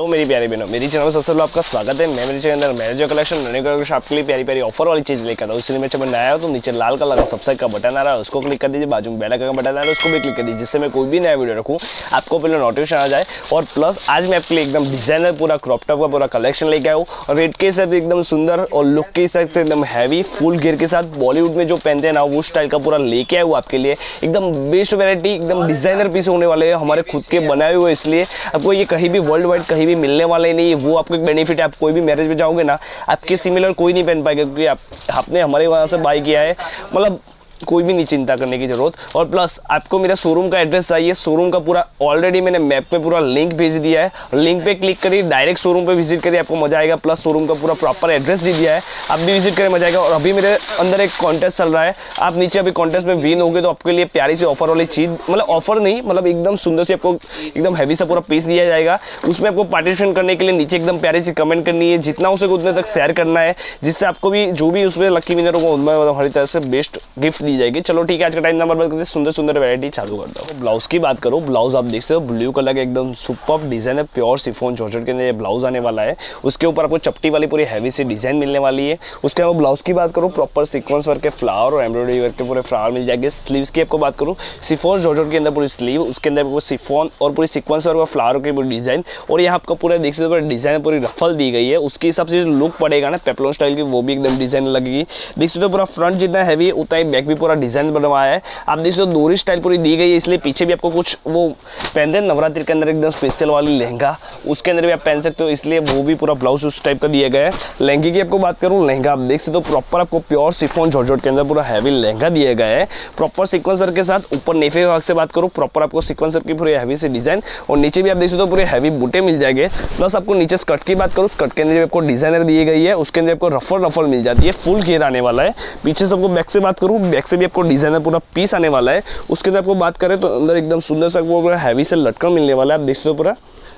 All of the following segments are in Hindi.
हेलो मेरी प्यारी बहनों, मेरी चैनल में सबसे पहले आपका स्वागत है। मैं मेरे चैनल अंदर मैरिज कलेक्शन नए कलेक्शन आपके लिए प्यारी प्यारी ऑफर वाली चीज लेकर आता हूँ। इसलिए मैं जब नया हो तो नीचे लाल कलर का सब्सक्राइब का बटन आ रहा है, उसको क्लिक कर दीजिए। बाजू में बेल आइकन का बटन आ रहा है, उसको भी क्लिक कर दीजिए, जिससे मैं कोई भी नया वीडियो रखूँ आपको पहले नोटिफिकेशन आ जाए। और प्लस आज मैं आपके लिए एकदम डिजाइनर पूरा क्रॉप टॉप का पूरा कलेक्शन लेके आया हूँ और रेट के हिसाब से एकदम सुंदर और लुक के हिसाब से एकदम हैवी फुल घेर के साथ बॉलीवुड में जो पहनते हैं ना वो स्टाइल का पूरा लेके आया हूँ आपके लिए। एकदम बेस्ट वैरायटी, एकदम डिजाइनर पीस होने वाले हैं, हमारे खुद के बनाए हुए, इसलिए आपको ये कहीं भी वर्ल्ड वाइड कहीं भी मिलने वाले नहीं है। वो आपको एक बेनिफिट है, आप कोई भी मैरिज में जाओगे ना आपके सिमिलर कोई नहीं पहन पाएगा, क्योंकि आपने हमारे वहाँ से बाय किया है। मतलब कोई भी नहीं चिंता करने की जरूरत। और प्लस आपको मेरा शोरूम का एड्रेस चाहिए, शोरूम का पूरा ऑलरेडी मैंने मैप पे पूरा लिंक भेज दिया है। लिंक पे क्लिक करिए, डायरेक्ट शोरूम पे विजिट करिए, आपको मजा आएगा। प्लस शोरूम का पूरा प्रॉपर एड्रेस दे दिया है, आप भी विजिट करें, मजा आएगा। और अभी मेरे अंदर एक कॉन्टेस्ट चल रहा है, आप नीचे अभी कॉन्टेस्ट में विन होगे तो आपके लिए प्यारी सी ऑफर वाली चीज, मतलब ऑफर नहीं, मतलब एकदम सुंदर से आपको एकदम हैवी सा पूरा पीस दिया जाएगा। उसमें आपको पार्टिसिपेट करने के लिए नीचे एकदम प्यारी सी कमेंट करनी है, जितना हो सके उतने तक शेयर करना है, जिससे आपको भी जो भी उसमें लकी विनर होगा उनमें हर तरह से बेस्ट गिफ्ट दी जाएगी। चलो ठीक है, आज का टाइम नंबर बात करते हैं, सुंदर सुंदर वैरायटी चालू करता हूँ। ब्लाउज की बात करो, ब्लाउज आप देख सकते हो ब्लू कलर का एकदम सुपर डिजाइन है, प्योर शिफॉन जॉर्जेट के अंदर ये ब्लाउज आने वाला है। उसके ऊपर आपको चपटी वाली पूरी हैवी सी डिजाइन मिलने वाली है। उसके अलावा ब्लाउज की बात करूँ, प्रॉपर सीक्वेंस वर्क के फ्लावर और एम्ब्रॉयडरी वर्क के पूरे फ्लावर मिल जाएंगे। स्लीव्स की आपको बात करूँ, शिफॉन जॉर्जेट के अंदर पूरी स्लीव, उसके अंदर आपको शिफॉन और पूरी सीक्वेंस वर्क और फ्लावर की पूरी डिजाइन, और यहाँ आपका पूरा देख सकते हो डिजाइन पूरी रफल दी गई है। उसके हिसाब से लुक पड़ेगा ना पेप्लॉन स्टाइल की, वो भी एकदम डिजाइन लगेगी। देख सकते हो पूरा फ्रंट जितना हैवी है उतना ही बैक भी पूरा डिजाइन बनवाया है। आप देख सकते हो डोरी स्टाइल पूरी दी गई है, इसलिए पीछे भी आपको कुछ वो पहनते हैं नवरात्रि के अंदर एकदम स्पेशल वाली लहंगा, उसके अंदर भी आप पहन सकते हो, इसलिए वो भी पूरा ब्लाउज उस टाइप का दिया गया है। लहंगे की आपको बात करूँ, लहंगा आप देख सकते हो प्रॉपर आपको प्योर शिफॉन जॉर्जेट के अंदर पूरा हैवी लहंगा दिया गया है, प्रॉपर सीक्वेंसर के साथ। ऊपर नेफे भाग से बात करूँ, प्रॉपर आपको सीक्वेंसर की पूरी हैवी से डिजाइन, और नीचे भी आप देख सकते हो पूरे हैवी बूटे मिल जाएंगे। प्लस आपको नीचे स्कर्ट की बात करूँ, स्कर्ट के अंदर आपको डिजाइनर दी गई है, उसके अंदर आपको रफल रफल मिल जाती है, फुल घेर आने वाला है। पीछे से आपको बैक से बात करूँ, बैक से भी आपको डिजाइनर पूरा पीस आने वाला है। उसके अंदर आपको बात करें तो अंदर एकदम सुंदर सा पूरा हैवी से लटकन मिलने वाला है, आप देख सकते हो पूरा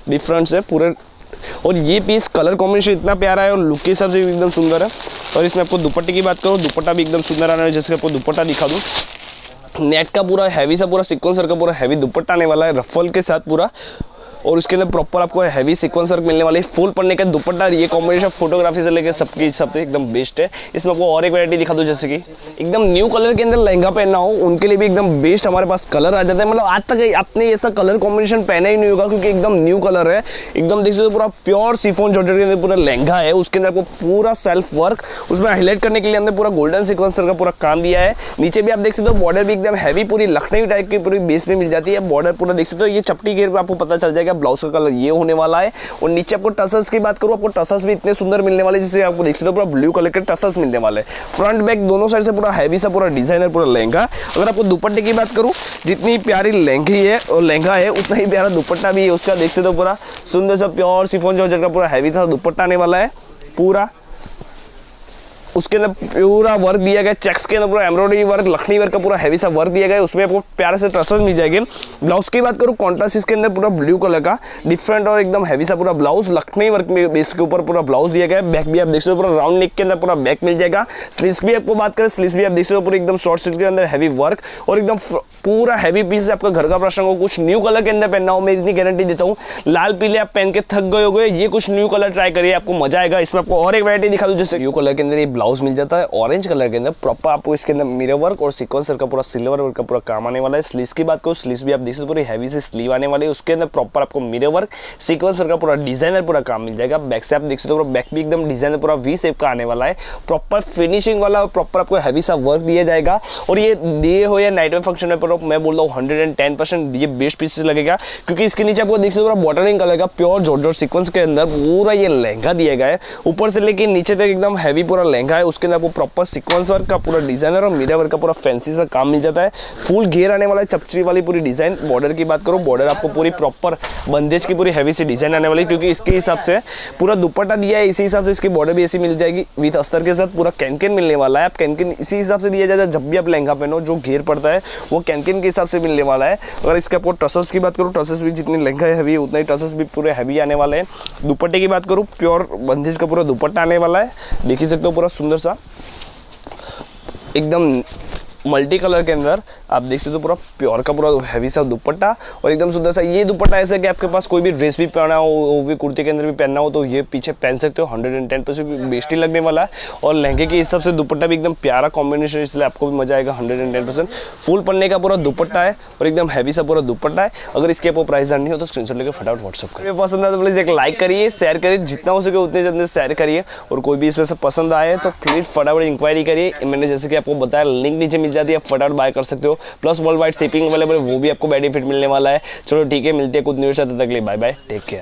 डिफरेंस है पूरे। और ये पीस कलर कॉम्बिनेशन इतना प्यारा है और लुक के हिसाब से भी एकदम सुंदर है। और इसमें आपको दुपट्टे की बात करूँ, दुपट्टा भी एकदम सुंदर आने वाला है, जैसे आपको दुपट्टा दिखा दूँ, नेट का पूरा हैवी सा पूरा सीक्वेंसर का पूरा हैवी दुपट्टा आने वाला है रफल के साथ पूरा। और उसके अंदर प्रॉपर आपको हैवी सीक्वेंसर मिलने वाले, फुल पन्ने का दुपट्टा। ये कॉम्बिनेशन फोटोग्राफी से लेकर सबकी हिसाब से एकदम बेस्ट है। इसमें आपको और एक वैरायटी दिखा दूं, जैसे कि एकदम न्यू कलर के अंदर लहंगा पहनना हो उनके लिए भी एकदम बेस्ट हमारे पास कलर आ जाता है। मतलब आज तक आपने ऐसा कलर कॉम्बिनेशन पहना ही नहीं होगा, क्योंकि एकदम न्यू कलर है। एकदम देख सकते हो पूरा प्योर शिफॉन जॉर्जेट के अंदर पूरा लहंगा है, उसके अंदर आपको पूरा सेल्फ वर्क, उसमें हाईलाइट करने के लिए हमने पूरा गोल्डन सीक्वेंसर का पूरा काम दिया है। नीचे भी आप देख सकते हो बॉर्डर भी एकदम हैवी पूरी लखनऊ टाइप की पूरी बेस में मिल जाती है। बॉर्डर पूरा देख सकते हो, ये चपटी घेर पे आपको पता चल जाएगा ब्लाउज का कलर ये होने वाला है। और नीचे आपको टसल्स की बात करूं, आपको टसल्स भी इतने सुंदर मिलने वाले, जिससे आपको देख सकते हो पूरा ब्लू कलर के टसल्स मिलने वाले। फ्रंट बैक दोनों साइड से पूरा हैवी सा पूरा डिजाइनर पूरा लहंगा। अगर आपको दुपट्टे की बात करूं, जितनी प्यारी लहंगी है और लहंगा है उतना ही प्यारा दुपट्टा भी है उसका। देख सकते हो पूरा सुंदर सा प्योर शिफॉन जॉर्जेट का पूरा हैवी सा दुपट्टा आने वाला है पूरा। उसके अंदर पूरा वर्क दिया गया, चेक्स के अंदर पूरा एम्ब्रॉयडरी वर्क, लखनऊ वर्क का पूरा हैवी सा वर्क दिया गया, उसमें आपको प्यारे से ट्रसेस मिल जाएंगे। ब्लाउज की बात करूँ, कॉन्ट्रास्ट इसके अंदर पूरा ब्लू कलर का डिफरेंट और एकदम हैवी सा पूरा ब्लाउज, लखनऊ वर्क में बेस के ऊपर पूरा ब्लाउज दिया गया है। बैक भी आप देख सकते हो पूरा राउंड नेक के अंदर पूरा बैक मिल जाएगा। स्लीव्स भी आपको बात करें, स्लीव्स भी आप देख सकते हो पूरी एकदम शॉर्ट स्लीव के अंदर हैवी वर्क और एकदम पूरा हैवी पीस। आपका घर का प्रसंग हो, कुछ न्यू कलर के अंदर पहनना हो, मैं इतनी गारंटी देता हूँ, लाल पीले आप पहन के थक गए होगे, ये कुछ न्यू कलर ट्राई करिए, आपको मजा आएगा। इसमें आपको और एक वैरायटी दिखा दूं, जैसे ब्लू कलर के अंदर ये ब्लाउज मिल जाता है, ऑरेंज कलर के अंदर प्रॉपर आपको इसके अंदर मिरर वर्क और सीक्वेंसर का पूरा सिल्वर वर्क का पूरा काम आने वाला है। स्लीव्स की बात करो, स्लीव्स भी आप देख सकते हो पूरी हैवी से स्लीव आने वाली है, उसके अंदर प्रॉपर आपको मिरर वर्क सीक्वेंसर का पूरा डिजाइनर पूरा काम मिल जाएगा। बैक से आप देख सकते हो बैक भी एकदम डिजाइनर पूरा वी शेप का आने वाला है, प्रॉपर फिनिशिंग वाला और प्रॉपर आपको हैवी सा वर्क दिया जाएगा। और ये दिए हो या नाइट में फंक्शन में पर मैं बोल रहा हूँ 110% ये बेस्ट पीस लगेगा, क्योंकि इसके नीचे आपको देख सकते हो पूरा बॉटलिंग कलर का प्योर जॉर्जेट सीक्वेंस के अंदर पूरा ये लहंगा दिया गया है, ऊपर से लेके नीचे तक एकदम हैवी पूरा लहंगा है। उसके अंदर आपको प्रॉपर सीक्वेंस वर्क का पूरा डिजाइनर और मिरर वर्क का पूरा फैंसी सा काम मिल जाता है। फुल घेर आने वाला है, चपचरी वाली पूरी डिजाइन। बॉर्डर की बात करो, बॉर्डर आपको पूरी प्रॉपर बंदेज की पूरी हैवी सी डिजाइन आने वाली, क्योंकि इसके हिसाब से पूरा दुपट्टा दिया है, इसी हिसाब से इसकी बॉर्डर भी ऐसी मिल जाएगी विद अस्तर के साथ। पूरा कैनकिन मिलने वाला है, आप कैनकिन इसी हिसाब से दिया जाता है। जब भी आप लहंगा पहनो जो घेर पड़ता है वो कैनकिन के हिसाब से मिलने वाला है। अगर इसके आपको टसल्स की बात करूँ, टसल्स भी जितनी लहंगा है हैवी उतना ही टसल्स भी पूरे हैवी आने वाले हैं। दुपट्टे की बात करूँ, प्योर बंदेज का पूरा दुपट्टा आने वाला है, देख ही सकते हो पूरा सुंदर सा एकदम मल्टी कलर के अंदर आप देख सकते हो पूरा प्योर का पूरा हैवी सा दुपट्टा और एकदम सुंदर सा। ये दुपट्टा ऐसा कि आपके पास कोई भी ड्रेस भी पहना हो, वो भी कुर्ती के अंदर भी पहनना हो तो ये पीछे पहन सकते हो। 110% बेस्टी लगने वाला है और लहंगे के हिसाब से दुपट्टा भी एकदम प्यारा कॉम्बिनेशन, इसलिए आपको भी मजा आएगा। 110% फुल पन्ने का पूरा दुपट्टा है और एकदम हैवी सा पूरा दुपट्टा है। अगर इसके आपको प्राइस जाननी हो तो स्क्रीनशॉट लेकर फटाफट व्हाट्सअप करिए। पसंद आए तो प्लीज एक लाइक करिए, शेयर करिए, जितना हो सके उतने जल्दी शेयर करिए। और कोई भी इसमें से पसंद आए तो प्लीज फटाफट इंक्वायरी करिए। मैंने जैसे कि आपको बताया लिंक नीचे मिल जाती है, फटाफट बाय कर सकते हो। Plus world wide shipping available, वो भी आपको बेनिफिट मिलने वाला है। चलो ठीक है, मिलते हैं कुछ न्यूज़, तब तक के लिए बाय बाय, टेक केयर।